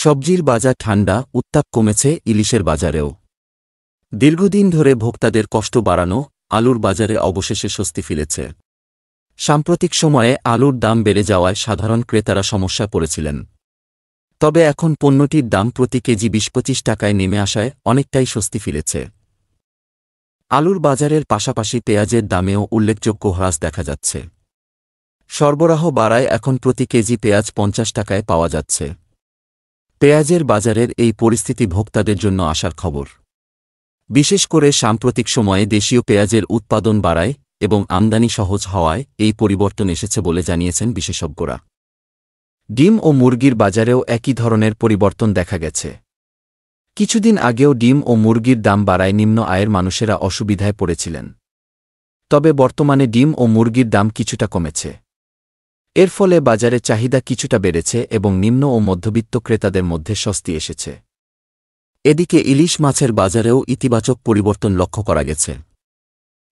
সবজির বাজার ঠান্ডা, উত্তাপ কমেছে ইলিশের বাজারেও। দীর্ঘদিন ধরে ভোক্তাদের কষ্ট বাড়ানো আলুর বাজারে অবশেষে স্বস্তি ফিরেছে। সাম্প্রতিক সময়ে আলুর দাম বেড়ে যাওয়ায় সাধারণ ক্রেতারা সমস্যায় পড়েছিলেন। তবে এখন পণ্যটির দাম প্রতি কেজি ২০-২৫ টাকায় নেমে আসায় অনেকটাই স্বস্তি ফিরেছে। আলুর বাজারের পাশাপাশি পেঁয়াজের দামেও উল্লেখযোগ্য হ্রাস দেখা যাচ্ছে। সরবরাহ বাড়ায় এখন প্রতি কেজি পেঁয়াজ ৫০ টাকায় পাওয়া যাচ্ছে। পেঁয়াজের বাজারের এই পরিস্থিতি ভোক্তাদের জন্য আশার খবর। বিশেষ করে সাম্প্রতিক সময়ে দেশীয় পেঁয়াজের উৎপাদন বাড়ায় এবং আমদানি সহজ হওয়ায় এই পরিবর্তন এসেছে বলে জানিয়েছেন বিশেষজ্ঞরা। ডিম ও মুরগির বাজারেও একই ধরনের পরিবর্তন দেখা গেছে। কিছুদিন আগেও ডিম ও মুরগির দাম বাড়ায় নিম্ন আয়ের মানুষেরা অসুবিধায় পড়েছিলেন। তবে বর্তমানে ডিম ও মুরগির দাম কিছুটা কমেছে। এর ফলে বাজারে চাহিদা কিছুটা বেড়েছে এবং নিম্ন ও মধ্যবিত্ত ক্রেতাদের মধ্যে স্বস্তি এসেছে। এদিকে ইলিশ মাছের বাজারেও ইতিবাচক পরিবর্তন লক্ষ্য করা গেছে।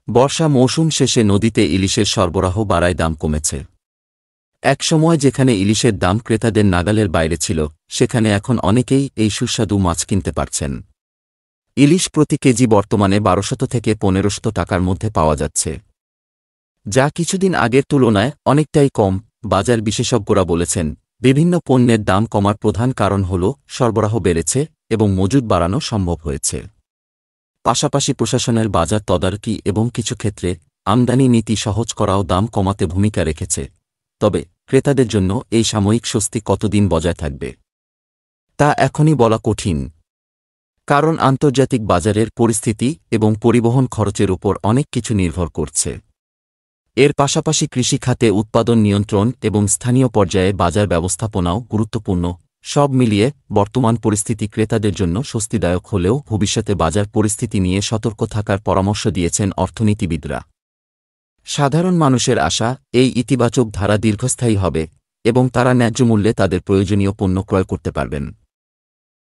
বর্ষা মৌসুম শেষে নদীতে ইলিশের সরবরাহ বাড়ায় দাম কমেছে। একসময় যেখানে ইলিশের দাম ক্রেতাদের নাগালের বাইরে ছিল, সেখানে এখন অনেকেই এই সুস্বাদু মাছ কিনতে পারছেন। ইলিশ প্রতি কেজি বর্তমানে ১২০০ থেকে ১৫০০ টাকার মধ্যে পাওয়া যাচ্ছে, যা কিছুদিন আগের তুলনায় অনেকটাই কম। বাজার বিশেষজ্ঞরা বলেছেন, বিভিন্ন পণ্যের দাম কমার প্রধান কারণ হল সরবরাহ বেড়েছে এবং মজুত বাড়ানো সম্ভব হয়েছে। পাশাপাশি প্রশাসনের বাজার তদারকি এবং কিছু ক্ষেত্রে আমদানি নীতি সহজ করাও দাম কমাতে ভূমিকা রেখেছে। তবে ক্রেতাদের জন্য এই সাময়িক স্বস্তি কতদিন বজায় থাকবে তা এখনই বলা কঠিন, কারণ আন্তর্জাতিক বাজারের পরিস্থিতি এবং পরিবহন খরচের উপর অনেক কিছু নির্ভর করছে। এর পাশাপাশি কৃষি খাতে উৎপাদন নিয়ন্ত্রণ এবং স্থানীয় পর্যায়ে বাজার ব্যবস্থাপনাও গুরুত্বপূর্ণ। সব মিলিয়ে বর্তমান পরিস্থিতি ক্রেতাদের জন্য স্বস্তিদায়ক হলেও ভবিষ্যতে বাজার পরিস্থিতি নিয়ে সতর্ক থাকার পরামর্শ দিয়েছেন অর্থনীতিবিদরা। সাধারণ মানুষের আশা, এই ইতিবাচক ধারা দীর্ঘস্থায়ী হবে এবং তারা ন্যায্য মূল্যে তাদের প্রয়োজনীয় পণ্য ক্রয় করতে পারবেন।